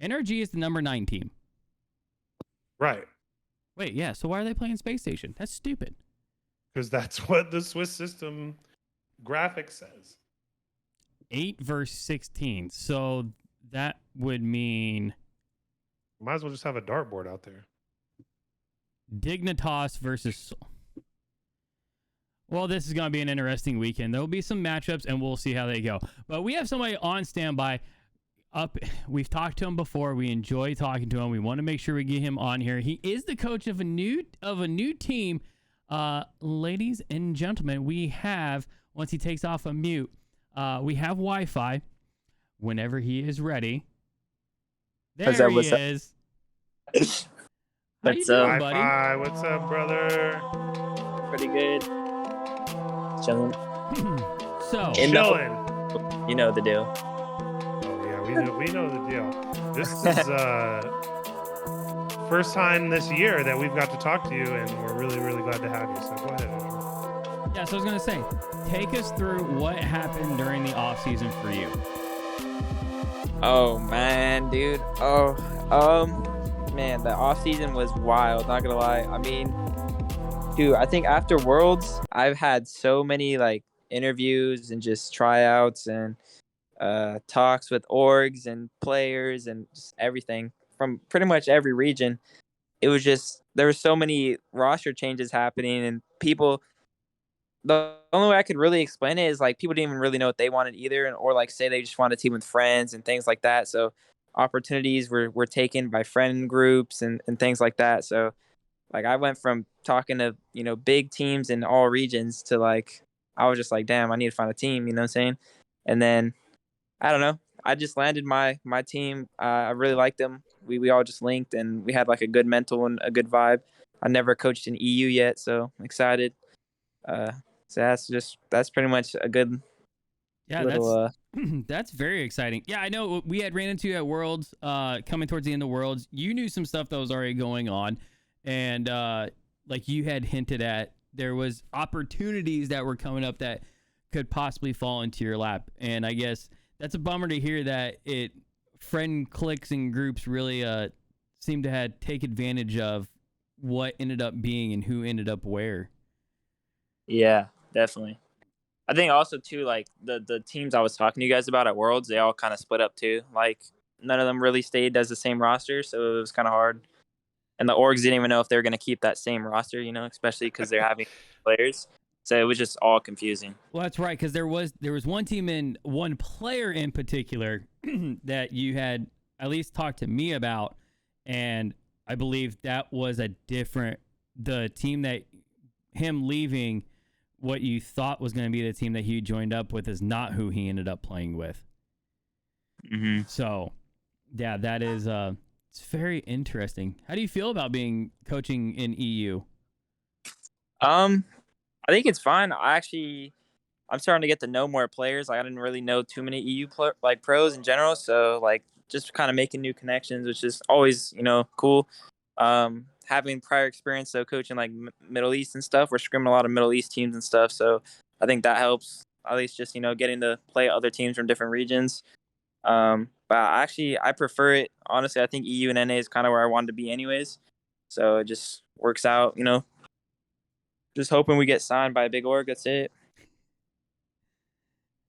NRG is the number 9 team. Right. Wait, yeah. So why are they playing Space Station? That's stupid. Because that's what the Swiss system graphic says. 8 versus 16. So that would mean Might as well just have a dartboard out there. Dignitas versus. Well, this is going to be an interesting weekend. There will be some matchups, and we'll see how they go. But we have somebody on standby. We've talked to him before. We enjoy talking to him. We want to make sure we get him on here. He is the coach of a new team. Ladies and gentlemen, we have, once he takes off a mute, we have Wi-Fi whenever he is ready. There he is. How you doing, buddy? Wi-Fi, what's up, brother? Pretty good. Chilling. So chilling. You know the deal. Oh yeah, we know the deal. This is first time this year that we've got to talk to you, and we're really, really glad to have you. So go ahead, Andrew. Yeah, so I was gonna say, take us through what happened during the off season for you. Oh man, dude. Man, the off season was wild. Not gonna lie. I mean, dude, I think after Worlds, I've had so many like interviews and just tryouts and talks with orgs and players and just everything from pretty much every region. It was just there were so many roster changes happening and people. The only way I could really explain it is like people didn't even really know what they wanted either, or like say they just wanted a team with friends and things like that. So opportunities were taken by friend groups and things like that. So like I went from talking to, big teams in all regions to like, I was just like, damn, I need to find a team, you know what I'm saying? And then, I don't know, I just landed my team. I really liked them. We all just linked and we had like a good mental and a good vibe. I never coached in EU yet, so I'm excited. So that's pretty much a good little, that's very exciting. Yeah, I know we had ran into you at Worlds, coming towards the end of Worlds. You knew some stuff that was already going on, and like you had hinted at, there was opportunities that were coming up that could possibly fall into your lap. And I guess that's a bummer to hear that friend cliques and groups really seem to take advantage of what ended up being and who ended up where. Yeah, definitely. I think also too, like the teams I was talking to you guys about at Worlds, they all kind of split up too. Like none of them really stayed as the same roster, so it was kind of hard. And the orgs didn't even know if they were going to keep that same roster, especially because they're having players. So it was just all confusing. Well, that's right, because there was one team and one player in particular that you had at least talked to me about, and I believe that was the team that him leaving what you thought was going to be the team that he joined up with is not who he ended up playing with. Mm-hmm. So, yeah, that is it's very interesting. How do you feel about coaching in EU? I think it's fine. I'm starting to get to know more players. Like I didn't really know too many EU pros in general, so like just kind of making new connections, which is always cool. Having prior experience, so coaching like Middle East and stuff, we're scrimming a lot of Middle East teams and stuff. So I think that helps, at least just, getting to play other teams from different regions. But I prefer it. Honestly, I think EU and NA is kind of where I wanted to be anyways. So it just works out, just hoping we get signed by a big org. That's it.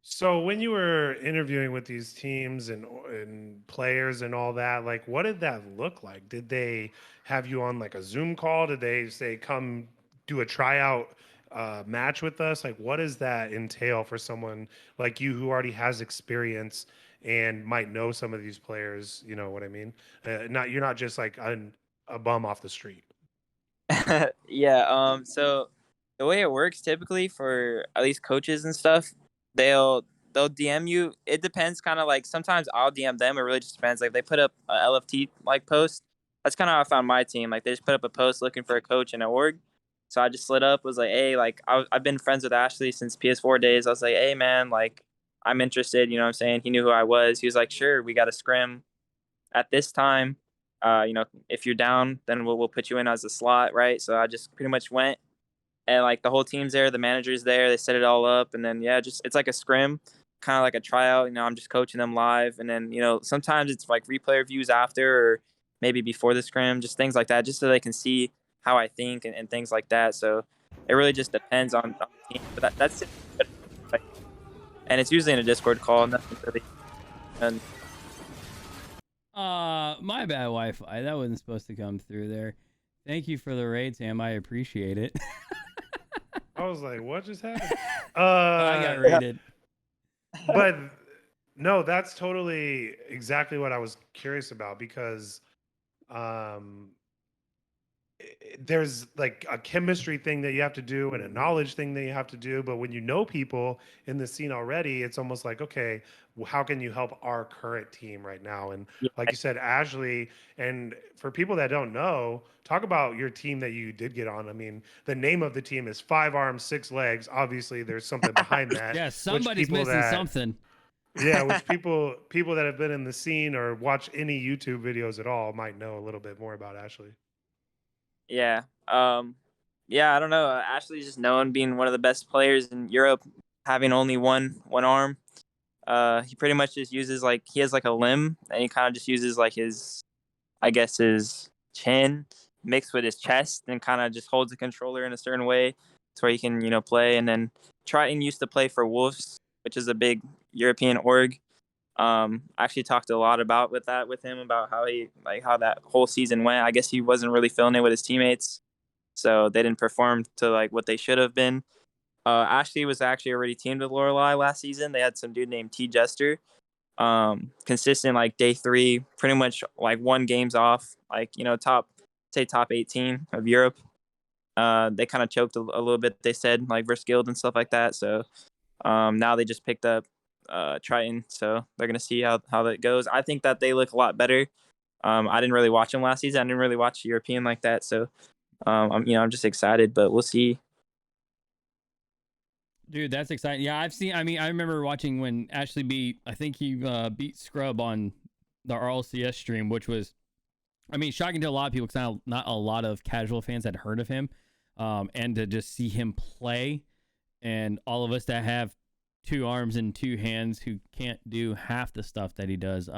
So when you were interviewing with these teams and players and all that, like what did that look like? Did they have you on like a Zoom call? Did they say come do a tryout match with us? Like what does that entail for someone like you who already has experience and might know some of these players? You know what I mean? You're not just like a bum off the street. Yeah. So the way it works typically for at least coaches and stuff, they'll DM you. It depends, kind of like sometimes I'll DM them. It really just depends. Like if they put up a LFT like post, that's kind of how I found my team. Like they just put up a post looking for a coach in an org. So I just slid up, was like, hey, like I've been friends with Ashley since PS4 days. I was like, hey man, like I'm interested. You know what I'm saying? He knew who I was. He was like, sure, we got a scrim at this time. If you're down, then we'll put you in as a slot, right? So I just pretty much went, and like the whole team's there, the manager's there, they set it all up, and then it's like a scrim. kind of like a tryout. I'm just coaching them live, and then sometimes it's like replay reviews after, or maybe before the scrim, just things like that, just so they can see how I think and things like that. So it really just depends on the team. But that's it. And it's usually in a Discord call, nothing really. And My bad Wi-Fi. That wasn't supposed to come through there. Thank you for the raid, Sam. I appreciate it. I was like, what just happened? I got raided. But no, that's totally exactly what I was curious about, because there's like a chemistry thing that you have to do and a knowledge thing that you have to do. But when you know people in the scene already, it's almost like, okay, how can you help our current team right now? And yeah, like you said, Ashley, and for people that don't know, talk about your team that you did get on. I mean, the name of the team is 5 Arms, 6 Legs. Obviously, there's something behind that. Yeah, somebody's missing something. Yeah, which people that have been in the scene or watch any YouTube videos at all might know a little bit more about Ashley. yeah. Yeah, I don't know. Ashley's just known being one of the best players in Europe, having only one arm. He pretty much just uses he has like a limb, and he kind of just uses like his, I guess, his chin mixed with his chest, and kind of just holds the controller in a certain way to where he can play. And then Triton used to play for Wolves, which is a big European org. I actually talked a lot with him about how that whole season went. I guess he wasn't really feeling it with his teammates, so they didn't perform to like what they should have been. Ashley was actually already teamed with Lorelei last season. They had some dude named T Jester. Consistent like day 3, pretty much like 1 games off, top 18 of Europe. They kind of choked a little bit, they said, like versus Guild and stuff like that. So now they just picked up Triton, so they're gonna see how that goes. I think that they look a lot better. I didn't really watch them last season. I didn't really watch European like that, so I'm just excited, but we'll see. Dude, that's exciting. Yeah, I've seen. I mean, I remember watching when Ashley beat. I think he beat Scrub on the RLCS stream, which was, I mean, shocking to a lot of people because not a lot of casual fans had heard of him, and to just see him play, and all of us that have 2 arms and 2 hands who can't do half the stuff that he does,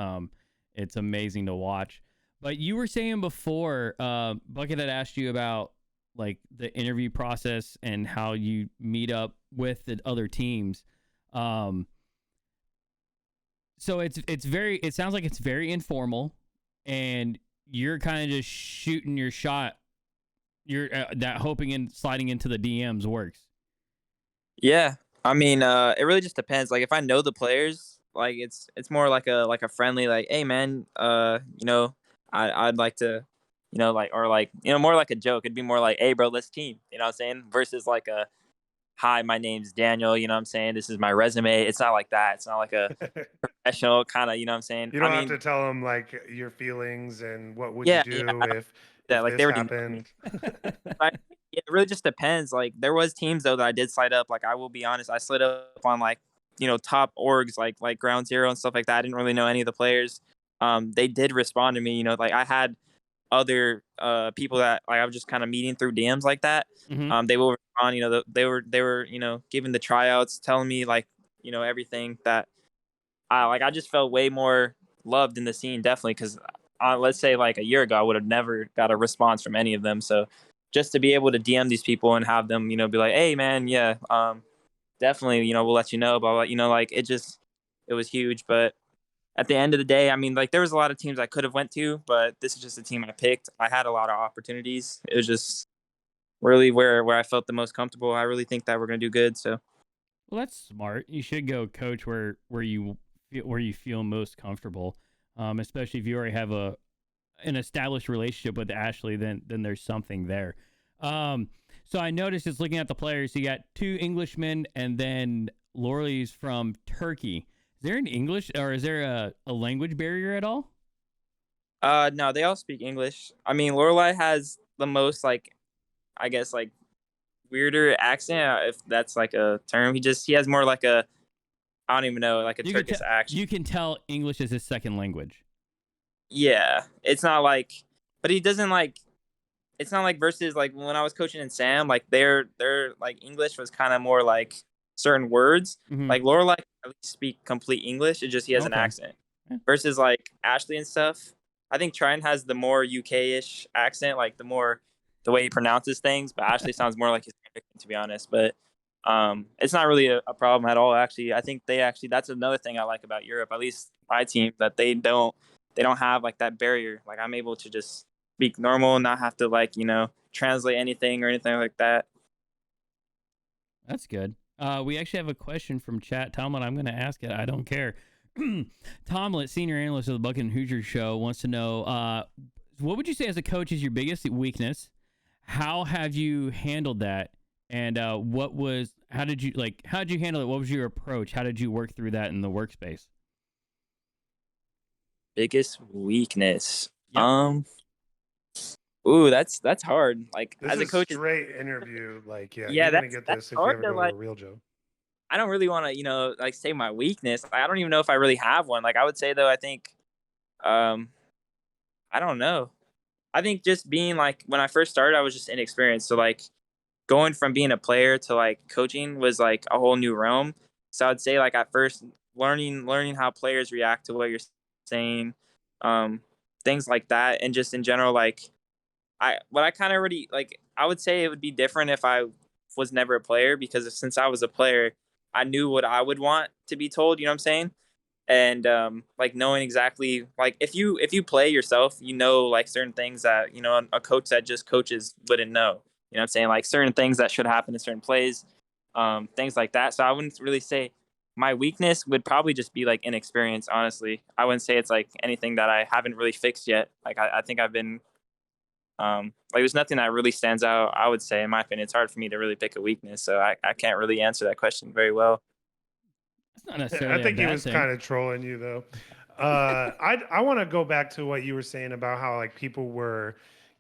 it's amazing to watch. But you were saying before, Bucket had asked you about like the interview process and how you meet up with the other teams. So it sounds like it's very informal, and you're kind of just shooting your shot. You're that hoping and sliding into the DMs works. Yeah, I mean, it really just depends. Like if I know the players, like it's more like a friendly, like, hey man, I'd like to, more like a joke. It'd be more like, hey bro, let's team. You know what I'm saying? Versus like a, hi, my name's Daniel. You know what I'm saying? This is my resume. It's not like that. It's not like a professional kind of. You know what I'm saying? You don't have to tell them like your feelings and what would Yeah, you do if like they this were happened. It really just depends. Like there was teams though that I did slide up. Like I will be honest, I slid up on like top orgs like Ground Zero and stuff like that. I didn't really know any of the players. They did respond to me. Like I had other people that like I was just kind of meeting through DMs like that. Mm-hmm. They will respond. They were giving the tryouts, telling me like everything that I just felt way more loved in the scene, definitely, because let's say like a year ago I would have never got a response from any of them. So just to be able to DM these people and have them, be like, hey man, yeah, definitely, we'll let you know, but like it was huge. But at the end of the day, I mean, like there was a lot of teams I could have went to, but this is just the team I picked. I had a lot of opportunities. It was just really where I felt the most comfortable. I really think that we're gonna do good. So, well, that's smart. You should go coach where you feel most comfortable, especially if you already have an established relationship with Ashley. Then there's something there. So I noticed just looking at the players, you got 2 Englishmen, and then Loreley's from Turkey. Is there an English, or is there a language barrier at all? No, they all speak English. I mean, Lorelei has the most like, I guess like weirder accent, if that's like a term. He has more like a, I don't even know, like a Turkish accent. You can tell English is his second language. Yeah, it's not like, but he doesn't like. It's not like versus like when I was coaching in Sam, like their like English was kind of more like certain words. Mhm. Like Lorelai can at least speak complete English. It's just he has an Okay. accent. Yeah. Versus like Ashley and stuff. I think Tryon has the more UK-ish accent, like the way he pronounces things. But Ashley sounds more like he's American, to be honest. But it's not really a problem at all. Actually, I think that's another thing I like about Europe. At least my team, that they don't have like that barrier. Like I'm able to just speak normal and not have to like translate anything or anything like that. That's good. We actually have a question from chat. Tomlin, I'm going to ask it. I don't care. Tomlin, senior analyst of the Buck and Hoosier show, wants to know, what would you say as a coach is your biggest weakness? How have you handled that? And how did you handle it? What was your approach? How did you work through that in the workspace? Biggest weakness. Yep. Ooh, that's hard. Like This as a is coach, straight interview. Like, yeah, yeah, you're gonna that's get that's this if you hard ever to go to like. a real Joe. I don't really want to, like say my weakness. I don't even know if I really have one. Like I would say though, I think, I don't know. I think just being like when I first started, I was just inexperienced. So like going from being a player to like coaching was like a whole new realm. So I'd say like at first learning how players react to what you're saying, um, things like that, and just in general like I kind of already like I would say it would be different if I was never a player because since I was a player, I knew what I would want to be told. You know what I'm saying? And like knowing exactly like if you play yourself, like certain things that a coach that just coaches wouldn't know. You know what I'm saying? Like certain things that should happen in certain plays, things like that. So I wouldn't really say my weakness would probably just be like inexperience. Honestly, I wouldn't say it's like anything that I haven't really fixed yet. Like I think I've been like there's nothing that really stands out. I would say, in my opinion, it's hard for me to really pick a weakness. So I can't really answer that question very well. That's not I necessarily a think he bad was thing. kind of trolling you though. I want to go back to what you were saying about how like people were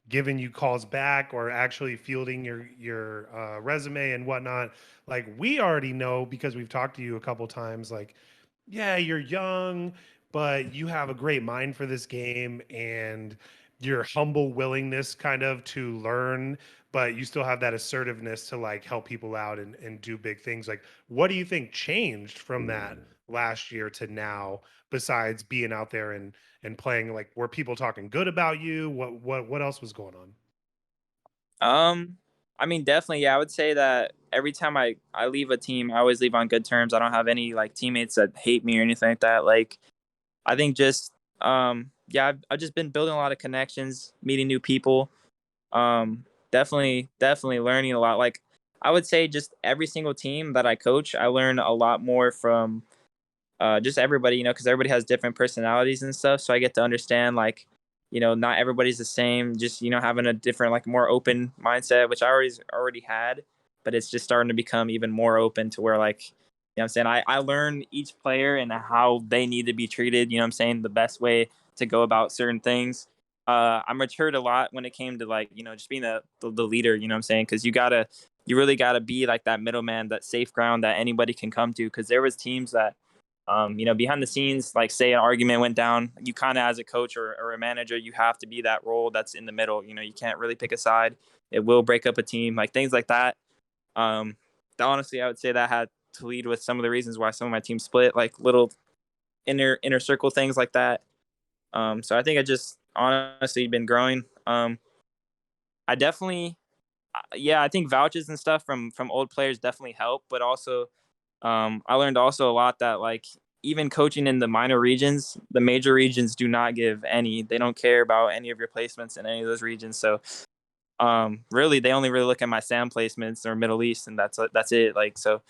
giving you calls back or actually fielding your resume and whatnot. Like we already know because we've talked to you a couple times. Like, yeah, you're young, but you have a great mind for this game and your humble willingness kind of to learn, but you still have that assertiveness to like help people out and do big things. Like, what do you think changed from that last year to now, besides being out there and playing? Like, were people talking good about you? What else was going on? I mean, definitely, yeah. I would say that every time I leave a team, I always leave on good terms. I don't have any like teammates that hate me or anything like that. Like, I think just yeah, I've just been building a lot of connections, meeting new people. Definitely learning a lot. Like, I would say just every single team that I coach, I learn a lot more from just everybody, because everybody has different personalities and stuff. So I get to understand like, not everybody's the same. Just having a different, like more open mindset, which I already had, but it's just starting to become even more open to where like, what I'm saying, I learn each player and how they need to be treated. What I'm saying, the best way to go about certain things. I matured a lot when it came to like, just being the leader. What I'm saying, because you really gotta be like that middleman, that safe ground that anybody can come to. Because there was teams that behind the scenes, like say an argument went down, you kind of as a coach or a manager, you have to be that role that's in the middle. You can't really pick a side. It will break up a team, like things like that. Honestly, I would say that had to lead with some of the reasons why some of my teams split, like little inner circle things like that. So I think I just honestly been growing. I definitely, yeah, I think vouchers and stuff from old players definitely help, but also I learned also a lot that like even coaching in the minor regions, the major regions do not give any. They don't care about any of your placements in any of those regions. So really, they only really look at my SAM placements or Middle East, and that's it. Like so,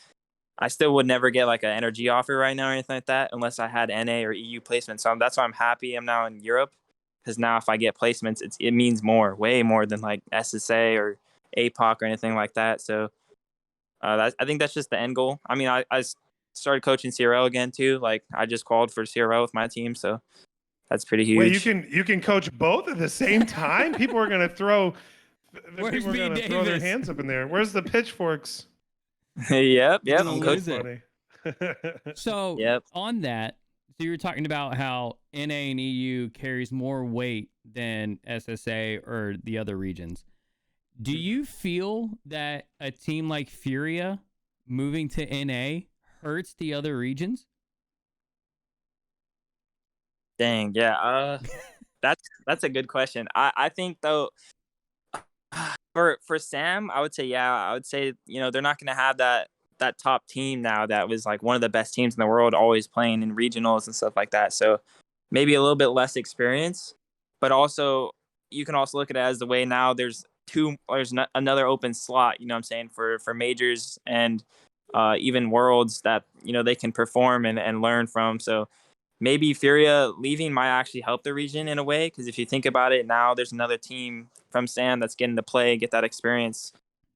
I still would never get like an energy offer right now or anything like that unless I had NA or EU placements. So that's why I'm happy I'm now in Europe, because now if I get placements, it means more, way more than like SSA or APOC or anything like that. So I think that's just the end goal. I mean, I started coaching CRL again too. Like I just called for CRL with my team, so that's pretty Wait, huge. you can coach both at the same time? People are gonna throw. Where's People are B. gonna throw their Davis? hands up in there. Where's the pitchforks? Yep. You're gonna I'm So coaching. lose it. funny. So Yep. on that, so you were talking about how NA and EU carries more weight than SSA or the other regions. Do you feel that a team like Furia moving to NA hurts the other regions? Dang, yeah. That's a good question. I think though, for Sam, I would say yeah. I would say they're not gonna have that top team now that was like one of the best teams in the world, always playing in regionals and stuff like that. So maybe a little bit less experience, but also you can also look at it as the way now there's another open slot. You know what I'm saying, for majors and even worlds that they can perform and learn from. So maybe Furia leaving might actually help the region in a way, because if you think about it, now there's another team from Sam that's getting to play, get that experience.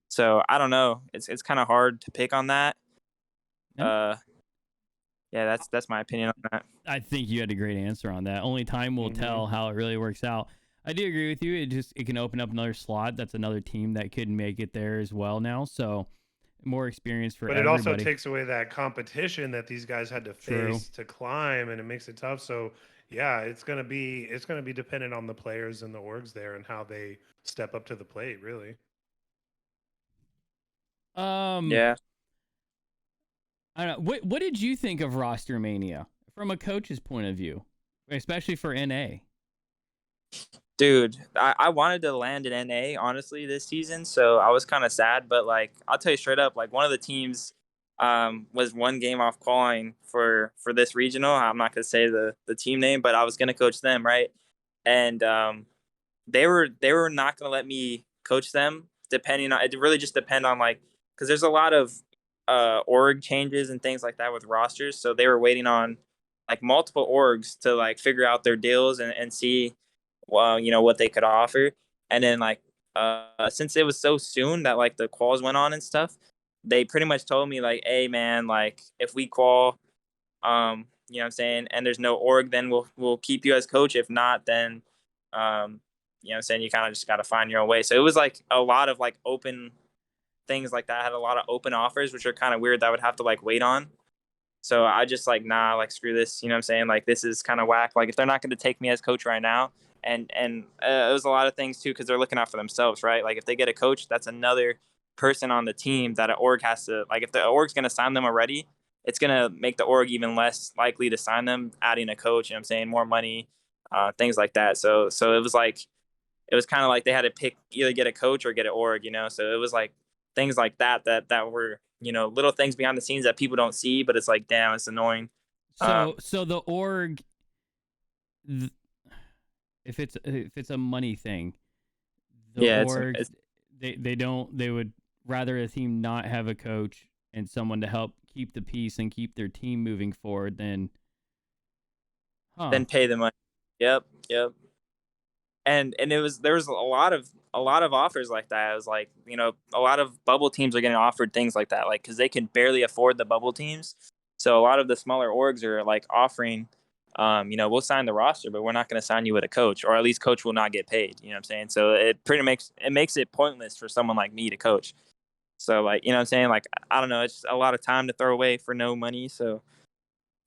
So I don't know. It's kind of hard to pick on that. Yeah, that's my opinion on that. I think you had a great answer on that. Only time will tell how it really works out. I do agree with you. It can open up another slot. That's another team that could make it there as well now. So more experience for everybody. But it also takes away that competition that these guys had to face to climb, and it makes it tough. So yeah, it's gonna be dependent on the players and the orgs there and how they step up to the plate, really. Yeah. I don't know. What did you think of Roster Mania from a coach's point of view, especially for NA? Dude, I wanted to land in NA honestly this season, so I was kind of sad. But like, I'll tell you straight up, like one of the teams was one game off qualifying for this regional. I'm not gonna say the team name, but I was gonna coach them, right? And they were not gonna let me coach them. Depending on it, really just depend on like, because there's a lot of org changes and things like that with rosters. So they were waiting on like multiple orgs to like figure out their deals and see what they could offer. And then like since it was so soon that like the quals went on and stuff, they pretty much told me like, hey man, like if we qual you know what I'm saying, and there's no org, then we'll keep you as coach. If not, then you know what I'm saying, you kind of just got to find your own way. So it was like a lot of like open things like that. I had a lot of open offers, which are kind of weird that I would have to like wait on. So I just like, nah, like screw this. You know what I'm saying? Like this is kind of whack. Like if they're not going to take me as coach right now, and it was a lot of things too, because they're looking out for themselves, right? Like if they get a coach, that's another person on the team that an org has to, like if the org's going to sign them already, it's going to make the org even less likely to sign them, adding a coach, you know what I'm saying, more money, things like that. So it was kind of like they had to pick, either get a coach or get an org, so it was like things like that were, little things behind the scenes that people don't see, but it's like, damn, it's annoying. So the org, if it's a money thing, org, they would rather a team not have a coach and someone to help keep the peace and keep their team moving forward than pay the money. Yep. And there was a lot of offers like that. It was like, a lot of bubble teams are getting offered things like that, like because they can barely afford the bubble teams. So a lot of the smaller orgs are like offering, we'll sign the roster, but we're not going to sign you with a coach, or at least coach will not get paid. You know what I'm saying? So it makes it pointless for someone like me to coach. So like, you know what I'm saying? Like, I don't know. It's just a lot of time to throw away for no money. So,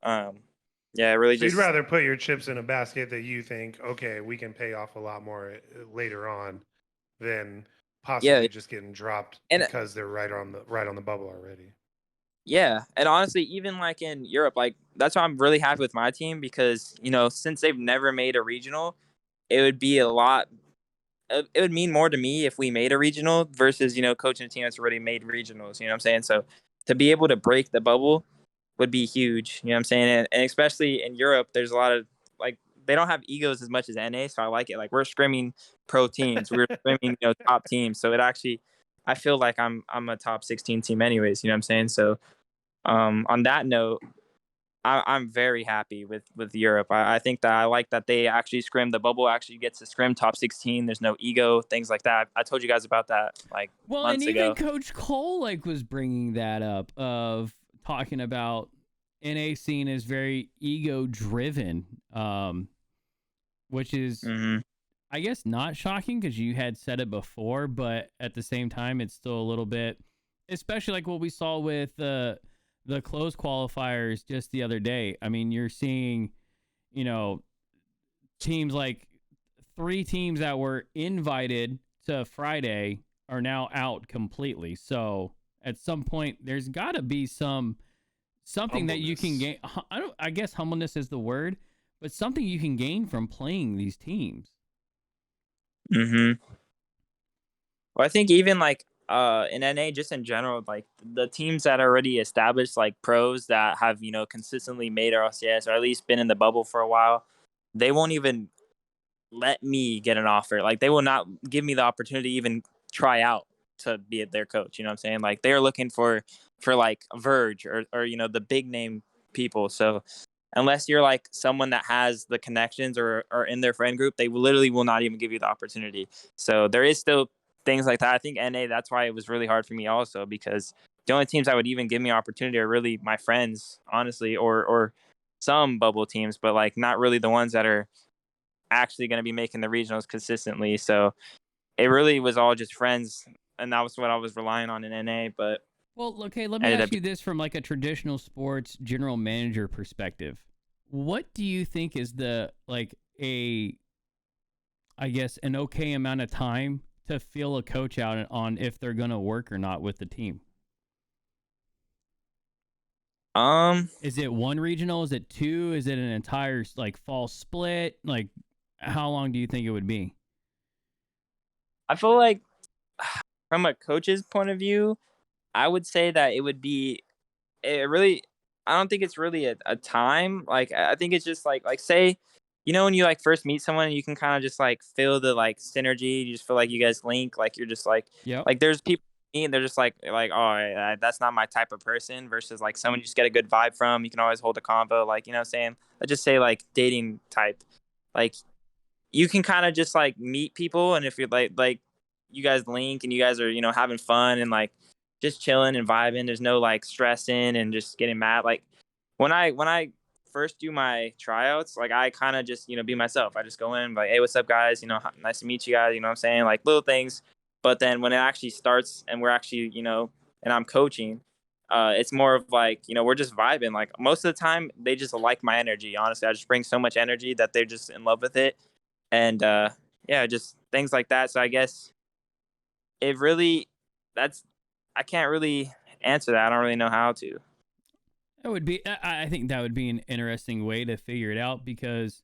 yeah, really. So you'd rather put your chips in a basket that you think, okay, we can pay off a lot more later on, than possibly just getting dropped because they're right on the bubble already. Yeah, and honestly, even like in Europe, like that's why I'm really happy with my team, because since they've never made a regional, it would be a lot. It would mean more to me if we made a regional versus coaching a team that's already made regionals. You know what I'm saying? So to be able to break the bubble would be huge. You know what I'm saying? And especially in Europe, there's a lot of like, they don't have egos as much as NA, so I like it. Like we're scrimming pro teams, we're scrimming top teams. So it actually, I feel like I'm a top 16 team anyways. You know what I'm saying? So on that note, I'm very happy with Europe. I think that I like that they actually scrim. The bubble actually gets to scrim top 16. There's no ego, things like that. I told you guys about that like months ago. And even Coach Cole was bringing that up, of talking about NA scene is very ego driven, which is I guess not shocking because you had said it before, but at the same time it's still a little bit, especially like what we saw with the closed qualifiers just the other day. I mean, you're seeing, teams like 3 teams that were invited to Friday are now out completely. So at some point there's got to be something that you can gain. I guess humbleness is the word, but something you can gain from playing these teams. Mm-hmm. Well, I think even like in NA, just in general, like the teams that are already established, like pros that have consistently made RLCS or at least been in the bubble for a while, they won't even let me get an offer. Like they will not give me the opportunity to even try out to be their coach. You know what I'm saying? Like they're looking for like Verge or the big name people. So unless you're like someone that has the connections or in their friend group, they literally will not even give you the opportunity. So there is still things like that. I think NA, that's why it was really hard for me also, because the only teams that would even give me opportunity are really my friends, honestly, or some bubble teams, but like not really the ones that are actually going to be making the regionals consistently. So it really was all just friends, and that was what I was relying on in NA. But well, okay, let me ask you this from like a traditional sports general manager perspective. What do you think is the I guess an okay amount of time to feel a coach out on if they're going to work or not with the team? Is it one regional? Is it two? Is it an entire like fall split? Like, how long do you think it would be? I feel like from a coach's point of view, I would say that it would be I don't think it's really a time. Like I think it's just like say, when you like first meet someone, you can kind of just like feel the like synergy. You just feel like you guys link. Like you're just like, like there's people and they're just like oh, that's not my type of person. Versus like someone you just get a good vibe from. You can always hold a convo. Like what I'm saying. Let's just say like dating type. Like you can kind of just like meet people, and if you're like you guys link and you guys are having fun and like just chilling and vibing, there's no like stressing and just getting mad. Like when I first do my tryouts, like I kind of just be myself. I just go in like, hey, what's up guys, nice to meet you guys, what I'm saying, like little things. But then when it actually starts and we're actually and I'm coaching, it's more of like we're just vibing. Like most of the time they just like my energy. Honestly, I just bring so much energy that they're just in love with it. And yeah, just things like that. So I guess it really, I can't really answer that. I don't really know how to. That would be, I think that would be an interesting way to figure it out, because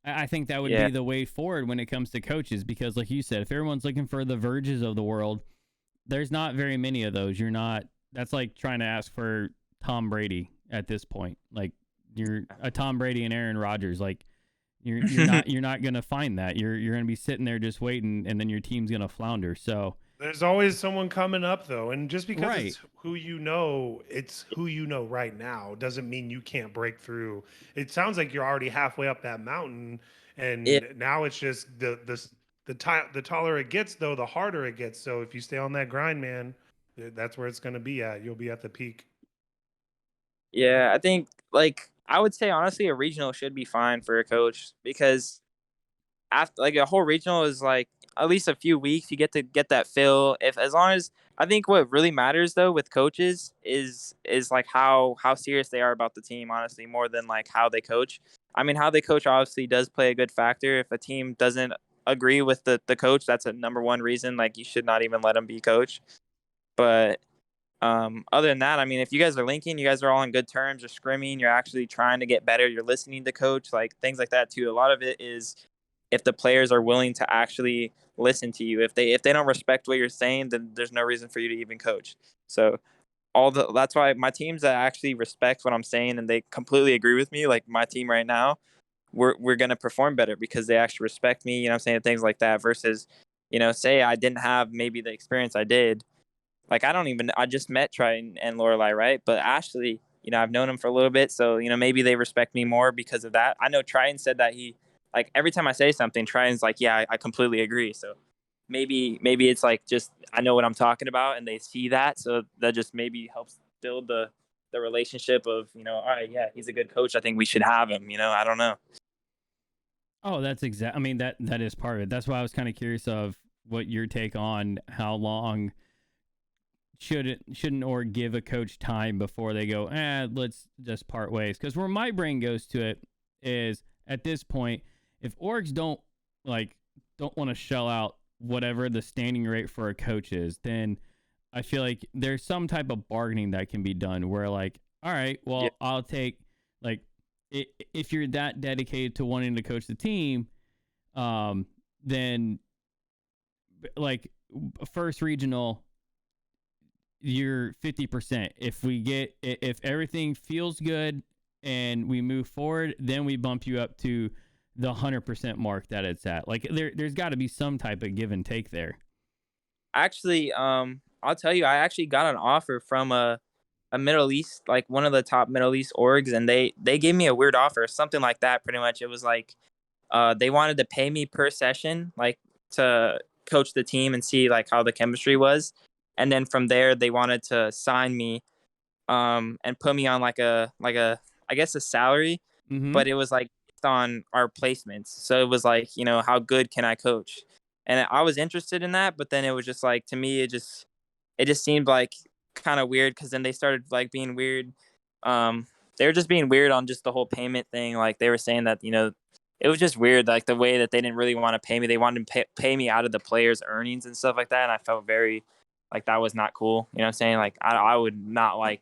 I think that would be the way forward when it comes to coaches, because like you said, if everyone's looking for the Verges of the world, there's not very many of those. That's like trying to ask for Tom Brady at this point. Like you're a Tom Brady and Aaron Rodgers. Like you're not going to find that. You're going to be sitting there just waiting, and then your team's going to flounder. So there's always someone coming up though, and just because right. it's who you know right now doesn't mean you can't break through. It sounds like you're already halfway up that mountain, and now it's just the taller it gets though, the harder it gets. So if you stay on that grind, man, that's where it's going to be at. You'll be at the peak. Yeah, I think like I would say honestly a regional should be fine for a coach, because after like a whole regional is like at least a few weeks. You get to get that feel. If as long as I think what really matters though with coaches is like how serious they are about the team, honestly, more than like how they coach. I mean, how they coach obviously does play a good factor. If a team doesn't agree with the coach, that's a number one reason. Like you should not even let them be coach. But other than that, I mean, if you guys are linking, you guys are all on good terms, you're scrimming, you're actually trying to get better, you're listening to coach, like things like that too. A lot of it is if the players are willing to actually listen to you. If they don't respect what you're saying, then there's no reason for you to even coach. So that's why my teams that actually respect what I'm saying and they completely agree with me, like my team right now, we're gonna perform better because they actually respect me, what I'm saying, things like that, versus, say I didn't have maybe the experience I did. Like I just met Triton and Lorelai, right? But Ashley, I've known him for a little bit, so maybe they respect me more because of that. I know Triton said that he, like, every time I say something, Triton's like, yeah, I completely agree. So maybe it's like just I know what I'm talking about and they see that, so that just maybe helps build the relationship of, all right, yeah, he's a good coach, I think we should have him. I don't know. Oh, that's exact. I mean, that is part of it. That's why I was kind of curious of what your take on how long shouldn't or give a coach time before they go, let's just part ways. Because where my brain goes to it is at this point, if orgs don't want to shell out whatever the standing rate for a coach is, then I feel like there's some type of bargaining that can be done where like, all right, well, Yeah. I'll take like if you're that dedicated to wanting to coach the team, then like first regional, you're 50%. If everything feels good and we move forward, then we bump you up to the 100% mark that it's at. Like there's got to be some type of give and take there. Actually, I'll tell you, I actually got an offer from a Middle East, like one of the top Middle East orgs, and they gave me a weird offer, something like that. Pretty much, it was like they wanted to pay me per session, like to coach the team and see like how the chemistry was, and then from there they wanted to sign me, and put me on like a I guess a salary, Mm-hmm. but it was like based on our placements. So it was like, how good can I coach? And I was interested in that, but then it was just like, to me, it just seemed like kind of weird, because then they started like being weird. They were just being weird on just the whole payment thing. Like they were saying that, it was just weird, like the way that they didn't really want to pay me. They wanted to pay me out of the players' earnings and stuff like that. And I felt very like that was not cool. You know what I'm saying? Like I would not like,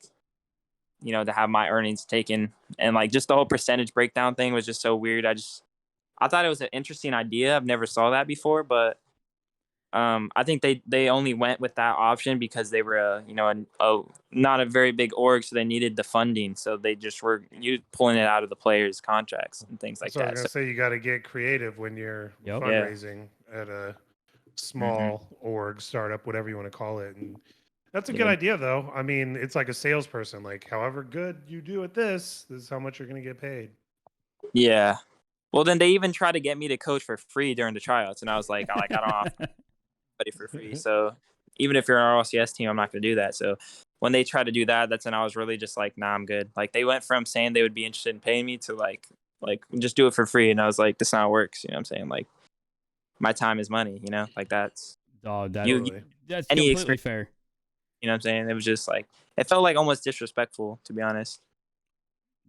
to have my earnings taken, and like just the whole percentage breakdown thing was just so weird. I thought it was an interesting idea. I've never saw that before, but I think they only went with that option because they were not a very big org, so they needed the funding. So they just were pulling it out of the players' contracts and things like So I was that. gonna say you got to get creative when you're Yep. Yeah. fundraising at a small org, startup, whatever you want to call it. And that's a good Yeah. idea, though. I mean, it's like a salesperson. Like, however good you do at this is how much you're gonna get paid. Yeah. Well, then they even tried to get me to coach for free during the tryouts, and I was like, I don't offer anybody for free. So even if you're an RLCS team, I'm not going to do that. So when they tried to do that, that's when I was really just like, nah, I'm good. Like they went from saying they would be interested in paying me to like just do it for free, and I was like, this not works. You know what I'm saying? Like my time is money. Like that's Oh, that's any completely experience. fair. You know what I'm saying? It was just like it felt like almost disrespectful, to be honest.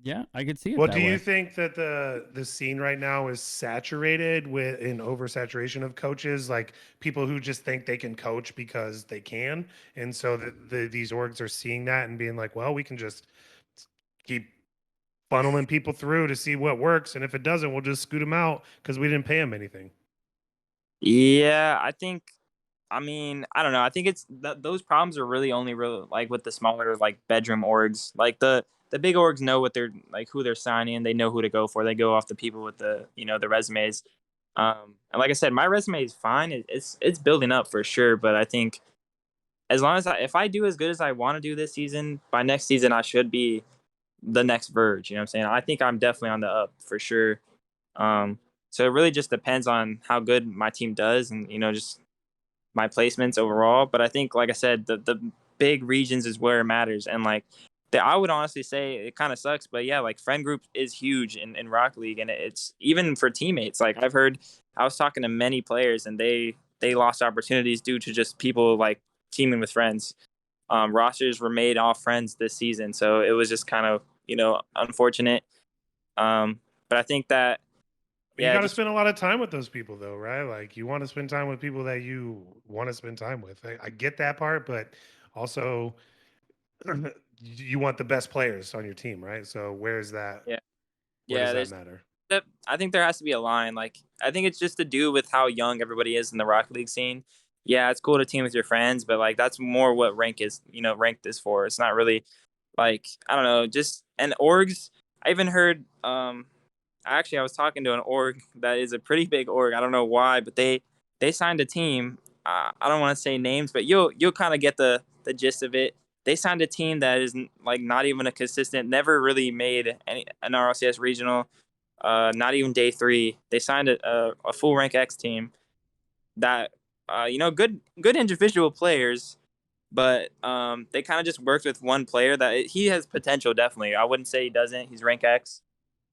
Yeah, I could see it Well, that do way. you think that the scene right now is saturated with an oversaturation of coaches, like people who just think they can coach because they can, and so these orgs are seeing that and being like, well, we can just keep funneling people through to see what works, and if it doesn't, we'll just scoot them out because we didn't pay them anything. Yeah, I mean, I don't know. I think it's those problems are really only like with the smaller like bedroom orgs. Like the big orgs know what they're like, who they're signing. They know who to go for. They go off the people with the the resumes. And like I said, my resume is fine. It's building up for sure. But I think as long as if I do as good as I want to do this season, by next season I should be the next Verge. You know what I'm saying? I think I'm definitely on the up for sure. So it really just depends on how good my team does, and just my placements overall. But I think, like I said, the big regions is where it matters. And like I would honestly say it kind of sucks, but yeah, like friend group is huge in Rocket League, and it's even for teammates. Like I was talking to many players, and they lost opportunities due to just people like teaming with friends. Rosters were made off friends this season, so it was just kind of unfortunate. But I think that You got to just spend a lot of time with those people, though, right? Like you want to spend time with people that you want to spend time with. I get that part, but also you want the best players on your team, right? So where's that? yeah Where does yeah that there's matter? I think there has to be a line. Like I think it's just to do with how young everybody is in the Rocket League scene. Yeah, it's cool to team with your friends, but like that's more what ranked is for. It's not really like I don't know, just and orgs. I even heard actually I was talking to an org that is a pretty big org. I don't know why, but they signed a team. I don't want to say names, but you'll kind of get the gist of it. They signed a team that is like not even a consistent, never really made an RLCS regional. Not even day 3. They signed a full rank X team that good individual players, but they kind of just worked with one player that he has potential. Definitely, I wouldn't say he doesn't. He's rank X,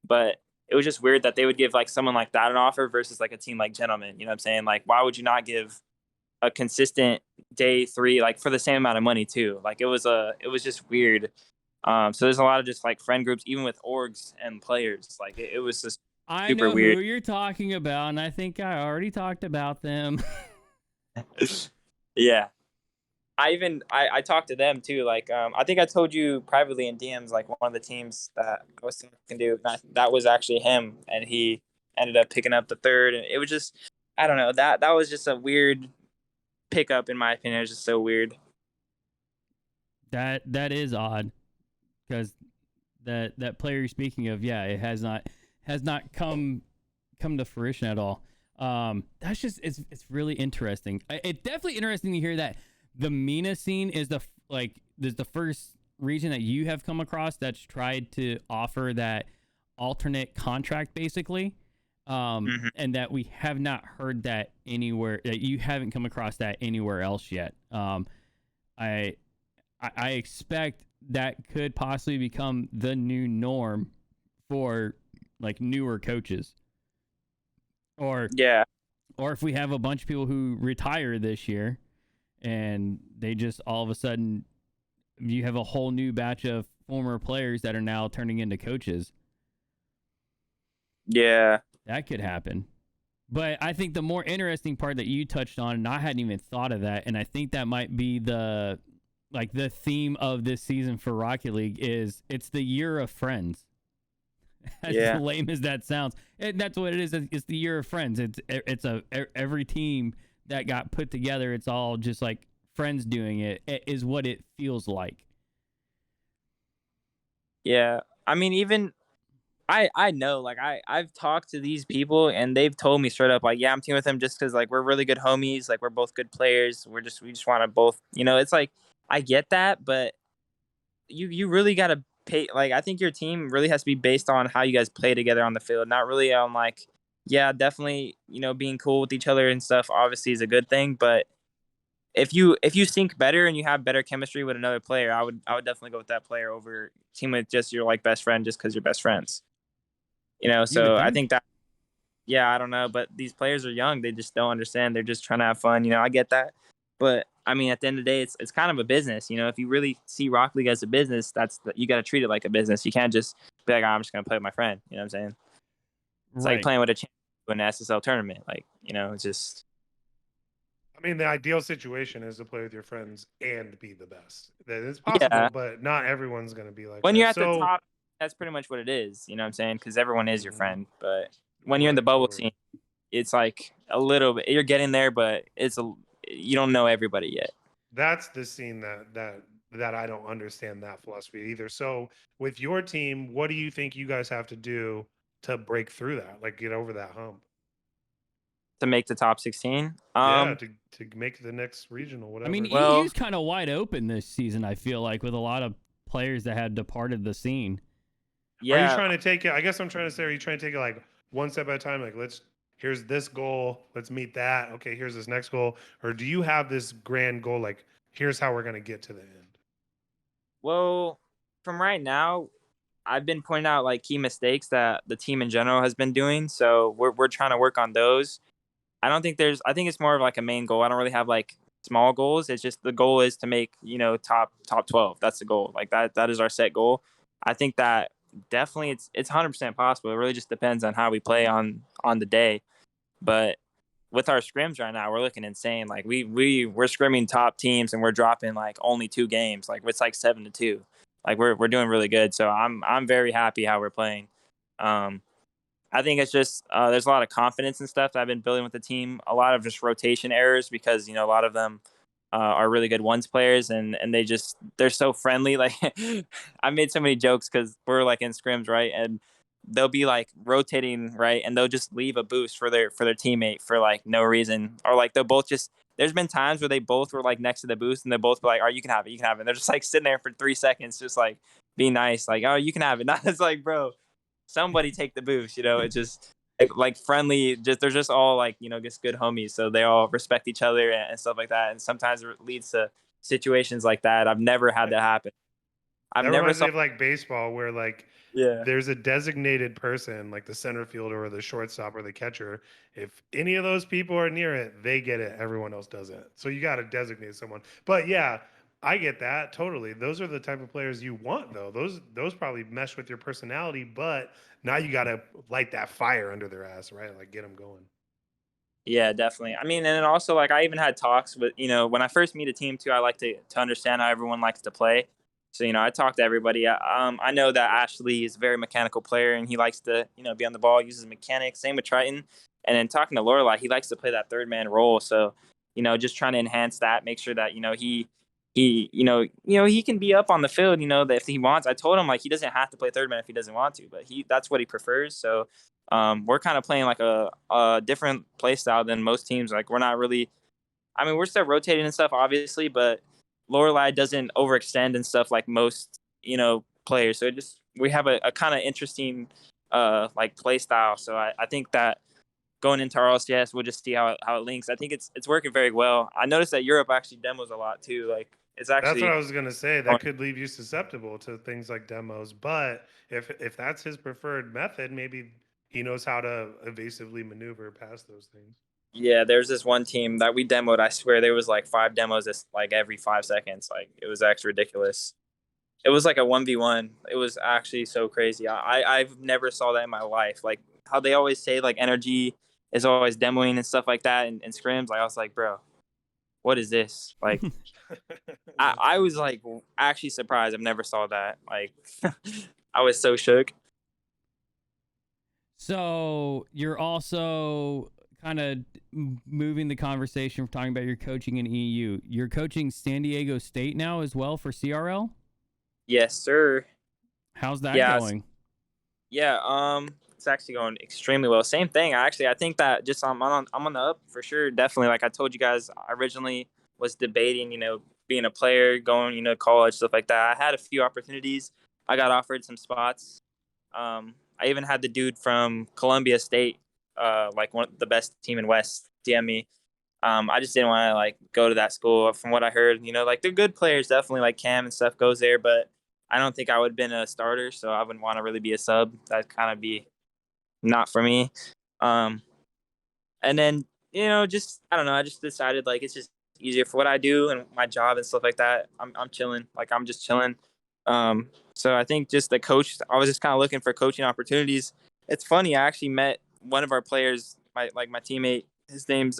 but it was just weird that they would give like someone like that an offer versus like a team like Gentlemen. You know what I'm saying? Like, why would you not give a consistent day 3 like for the same amount of money too? Like it was just weird. So there's a lot of just like friend groups, even with orgs and players. Like it was just I super know weird. who you're talking about, and I think I already talked about them. Yeah. I talked to them too. Like, I think I told you privately in DMs, like one of the teams that I was talking to, that was actually him, and he ended up picking up the third, and it was just, I don't know, that was just a weird pickup in my opinion. It was just so weird. That is odd, because that player you're speaking of, yeah, it has not come to fruition at all. That's just it's really interesting. It's definitely interesting to hear that the MENA scene is the first region that you have come across that's tried to offer that alternate contract, basically. And that we have not heard that anywhere, that you haven't come across that anywhere else yet. I expect that could possibly become the new norm for like newer coaches, or if we have a bunch of people who retire this year and they just all of a sudden, you have a whole new batch of former players that are now turning into coaches. Yeah. That could happen. But I think the more interesting part that you touched on, and I hadn't even thought of that, and I think that might be the theme of this season for Rocket League, is it's the year of friends. As lame as that sounds, that's what it is. It's the year of friends. It's every team that got put together. It's all just like friends doing it. It is what it feels like. Yeah, I mean, even I know, like I've talked to these people and they've told me straight up, like, yeah, I'm teaming with them just because like we're really good homies, like we're both good players. We just want to both, it's like I get that, but you really got to pay. Like, I think your team really has to be based on how you guys play together on the field, not really on like, yeah, definitely, being cool with each other and stuff obviously is a good thing, but if you sync better and you have better chemistry with another player, I would definitely go with that player over team with just your like best friend just because you're best friends. So I think that, yeah, I don't know, but these players are young. They just don't understand. They're just trying to have fun. I get that. But I mean, at the end of the day, it's kind of a business. If you really see Rock League as a business, you got to treat it like a business. You can't just be like, oh, I'm just going to play with my friend. You know what I'm saying? It's like playing with a champion in an SSL tournament. Like, it's just. I mean, the ideal situation is to play with your friends and be the best. That is possible, but not everyone's going to be like when that. You're at the top, that's pretty much what it is. You know what I'm saying? Because everyone is your friend. But when you're in the bubble scene, it's like a little bit. You're getting there, but you don't know everybody yet. That's the scene that I don't understand that philosophy either. So with your team, what do you think you guys have to do to break through that? Like get over that hump? To make the top 16? Yeah, to make the next regional, whatever. I mean, EU's kind of wide open this season, I feel like, with a lot of players that had departed the scene. Yeah. Are you trying to take it? I guess I'm trying to say, are you trying to take it like one step at a time? Like, here's this goal, let's meet that. Okay, here's this next goal. Or do you have this grand goal, like, here's how we're going to get to the end? Well, from right now, I've been pointing out like key mistakes that the team in general has been doing. So we're trying to work on those. I think it's more of like a main goal. I don't really have like small goals. It's just the goal is to make, top 12. That's the goal. Like that is our set goal. I think that definitely it's 100% possible. It really just depends on how we play on the day. But with our scrims right now, we're looking insane. Like we're scrimming top teams and we're dropping like only 2 games. Like it's like 7-2. Like we're doing really good. So I'm very happy how we're playing. I think it's just there's a lot of confidence and stuff that I've been building with the team. A lot of just rotation errors because a lot of them are really good ones players and they're so friendly. Like I made so many jokes because we're like in scrims, right? And they'll be like rotating, right? And they'll just leave a boost for their teammate for like no reason, or like they'll both just. There's been times where they both were like next to the boost and they're both like, "Oh, you can have it, you can have it." And they're just like sitting there for 3 seconds, just like being nice, like, "Oh, you can have it." Not it's like, bro, somebody take the boost. It's just like friendly. They're just all like just good homies, so they all respect each other and stuff like that. And sometimes it leads to situations like that. I've never had that happen. That reminds me of like baseball, where like yeah, there's a designated person, like the center fielder or the shortstop or the catcher. If any of those people are near it, they get it. Everyone else doesn't. So you got to designate someone. But yeah, I get that totally. Those are the type of players you want, though. Those probably mesh with your personality. But now you got to light that fire under their ass, right? Like get them going. Yeah, definitely. I mean, and then also like I even had talks with, when I first meet a team too, I like to understand how everyone likes to play. So, I talk to everybody. I know that Ashley is a very mechanical player and he likes to, be on the ball, uses mechanics. Same with Triton. And then talking to Lorelai, he likes to play that third man role. So, just trying to enhance that, make sure that, he can be up on the field, that if he wants. I told him like he doesn't have to play third man if he doesn't want to, but that's what he prefers. So we're kind of playing like a different play style than most teams. Like we're not really. I mean, we're still rotating and stuff, obviously, but Lorelai doesn't overextend and stuff like most players. So we have a kind of interesting like play style. So I think that going into our LCS, we'll just see how it links. I think it's working very well. I noticed that Europe actually demos a lot too. Like it's That's what actually. I was gonna say. That could leave you susceptible to things like demos. But if that's his preferred method, maybe he knows how to evasively maneuver past those things. Yeah, there's this one team that we demoed. I swear there was like 5 demos like every 5 seconds. Like it was actually ridiculous. It was like a 1v1. It was actually so crazy. I've never saw that in my life. Like how they always say like energy is always demoing and stuff like that and scrims. Like I was like, bro, what is this? Like I was like actually surprised. I've never saw that. Like I was so shook. So you're also kind of moving the conversation from talking about your coaching in EU. You're coaching San Diego State now as well for CRL? Yes, sir. How's that Yeah, going? Yeah, it's actually going extremely well. Same thing. I think that just I'm on the up for sure. Definitely. Like I told you guys, I originally was debating, being a player, going, college, stuff like that. I had a few opportunities. I got offered some spots. I even had the dude from Columbia State, like the best team in West, DM me. I just didn't want to like go to that school. From what I heard, like they're good players, definitely like Cam and stuff goes there, but I don't think I would have been a starter, so I wouldn't want to really be a sub. That'd kind of be not for me. Um, and then just I don't know. I just decided like it's just easier for what I do and my job and stuff like that. I'm chilling. Like I'm just chilling. So I think just the coach. I was just kind of looking for coaching opportunities. It's funny. I actually met one of our players, my teammate. His name's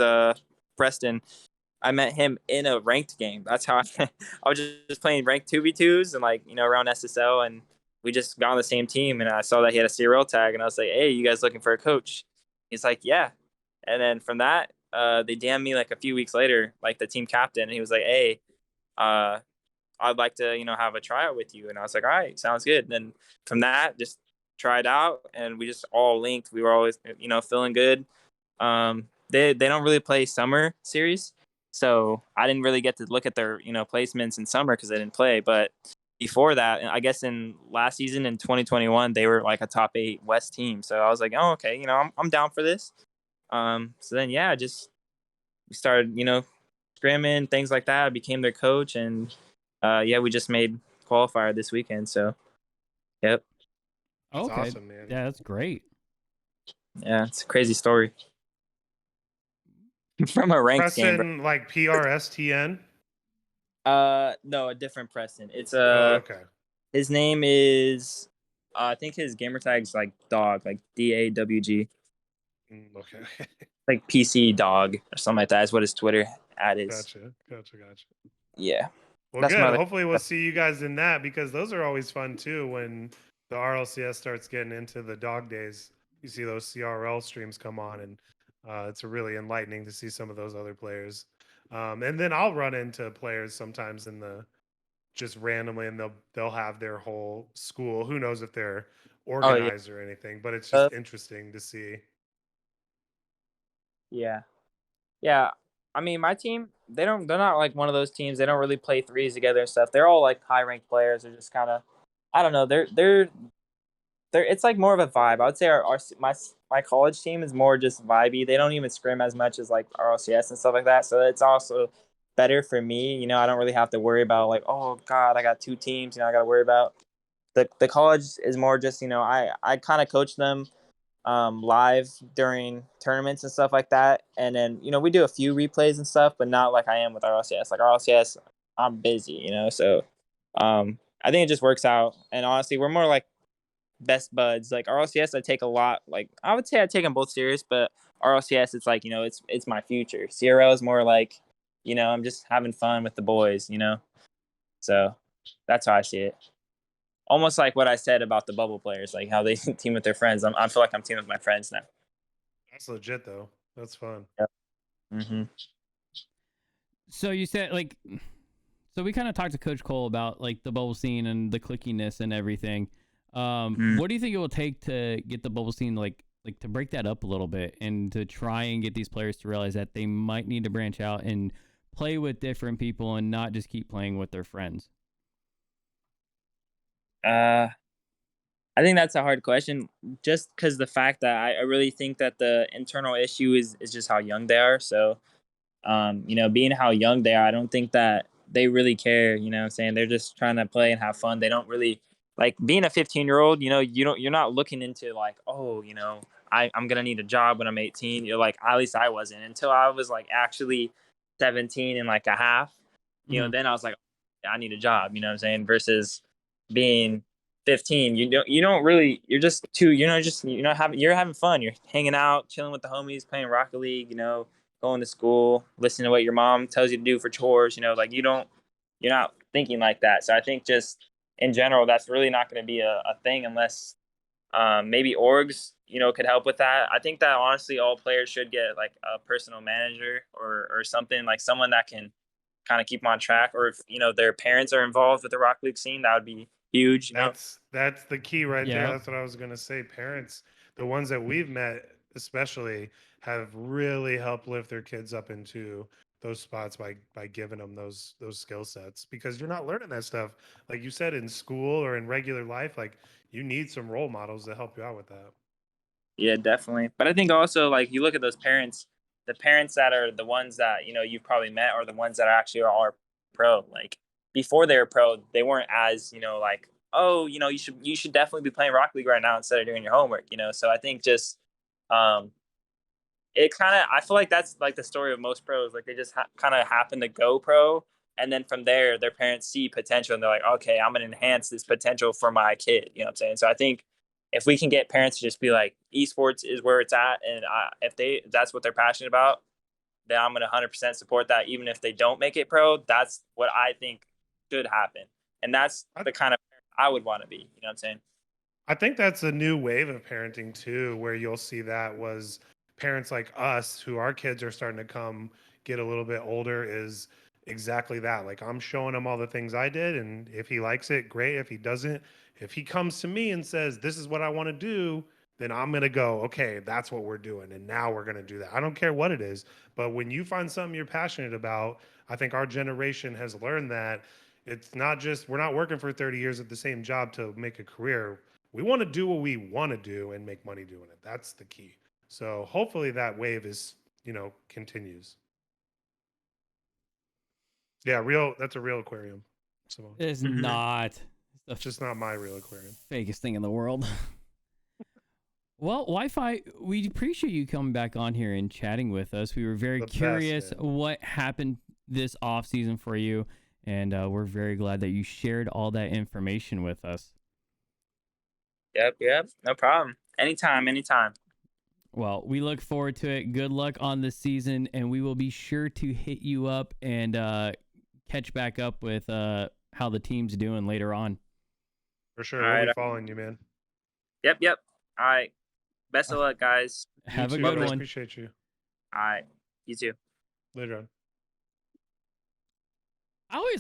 Preston. I met him in a ranked game. That's how I was just playing ranked 2v2s and like, around SSL, and we just got on the same team, and I saw that he had a CRL tag and I was like, hey, you guys looking for a coach? He's like, yeah. And then from that, they DM'd me like a few weeks later, like the team captain, and he was like, hey, I'd like to, have a tryout with you. And I was like, all right, sounds good. And then from that, just tried out and we just all linked. We were always, feeling good. They don't really play summer series. So I didn't really get to look at their, placements in summer because they didn't play. But before that, I guess in last season in 2021, they were like a top 8 West team. So I was like, oh, okay, I'm down for this. So then, yeah, just we started, scrimming, things like that. I became their coach. And yeah, we just made qualifier this weekend. So, yep. That's Okay. awesome, man. Yeah, that's great. Yeah, it's a crazy story. From a ranked game, bro. Preston, like PRSTN? No, a different Preston. It's Okay. his name is I think his gamer tag's like dog, like DAWG. Okay. Like PC dog or something like that is what his Twitter ad is. Gotcha. Yeah. Well, That's good. Hopefully we'll see you guys in that, because those are always fun too when the RLCS starts getting into the dog days. You see those CRL streams come on, and it's really enlightening to see some of those other players. And then I'll run into players sometimes in the just randomly, and they'll have their whole school. Who knows if they're organized or anything, but it's just interesting to see. Yeah. I mean, my team, they're not like one of those teams. They don't really play threes together and stuff. They're all like high ranked players. They're just kind of, I don't know. They're it's like more of a vibe. I would say my college team is more just vibey. They don't even scrim as much as like RLCS and stuff like that. So it's also better for me. I don't really have to worry about like, oh God, I got 2 teams. I got to worry about. The college is more just, I kind of coach them live during tournaments and stuff like that. And then, we do a few replays and stuff, but not like I am with RLCS. Like RLCS, I'm busy, so I think it just works out. And honestly, we're more like best buds. Like RLCS, I take a lot. Like I would say I take them both serious, but RLCS, it's like it's my future. CRL is more like I'm just having fun with the boys. So that's how I see it. Almost like what I said about the bubble players, like how they team with their friends. I feel like I'm teaming with my friends now. That's legit though. That's fun. Yep. Mm-hmm. So you said so we kind of talked to Coach Cole about like the bubble scene and the clickiness and everything. What do you think it will take to get the bubble scene like to break that up a little bit and to try and get these players to realize that they might need to branch out and play with different people and not just keep playing with their friends? I think that's a hard question, just because the fact that I really think that the internal issue is just how young they are. So, being how young they are, I don't think that they really care. You know what I'm saying? They're just trying to play and have fun. They don't really like being a 15-year-old. You're not looking into like, oh, I'm gonna need a job when I'm 18. You're like, at least I wasn't until I was like actually 17 and like a half. Then I was like, I need a job. You know what I'm saying? Versus being 15, you don't really, you're just too, you're having fun. You're hanging out, chilling with the homies, playing Rocket League, going to school, listening to what your mom tells you to do for chores, like you're not thinking like that. So I think just in general, that's really not going to be a thing unless maybe orgs, could help with that. I think that honestly, all players should get like a personal manager or something, like someone that can kind of keep them on track. Or if, their parents are involved with the Rocket League scene, that would be huge. That's the key right there. That's what I was gonna say. Parents, the ones that we've met especially, have really helped lift their kids up into those spots by giving them those skill sets, because you're not learning that stuff like you said in school or in regular life. Like, you need some role models to help you out with that. Yeah, definitely. But I think also, like, you look at those parents, the parents that are the ones that, you've probably met, or the ones that actually are pro. Like, before they were pro, they weren't as, like, oh, you should definitely be playing Rocket League right now instead of doing your homework, So I think just it kind of, I feel like that's like the story of most pros. Like, they just kind of happen to go pro, and then from there their parents see potential and they're like, okay, I'm gonna enhance this potential for my kid. You know what I'm saying? So I think if we can get parents to just be like, esports is where it's at, and if that's what they're passionate about, then I'm gonna 100% support that. Even if they don't make it pro, that's what I think should happen, and that's the kind of parent I would want to be. You know what I'm saying? I think that's a new wave of parenting too, where you'll see that was parents like us, who our kids are starting to come get a little bit older, is exactly that. Like, I'm showing him all the things I did, and if he likes it, great. If he doesn't, if he comes to me and says, "This is what I want to do," then I'm going to go, "Okay, that's what we're doing. And now we're going to do that." I don't care what it is. But when you find something you're passionate about, I think our generation has learned that it's not just, we're not working for 30 years at the same job to make a career. We want to do what we want to do and make money doing it. That's the key. So hopefully that wave is, continues. Yeah, that's a real aquarium. So It's not. it's just not my real aquarium. Fakest thing in the world. Well, Wi-Fi, we appreciate you coming back on here and chatting with us. We were very curious what happened this off season for you, and we're very glad that you shared all that information with us. Yep. No problem. Anytime. Well, we look forward to it. Good luck on the season, and we will be sure to hit you up and catch back up with how the team's doing later on. For sure. We'll be following you, man. Yep. All right. Best of luck, guys. Have a good one. Appreciate you. All right. You too. Later on. I always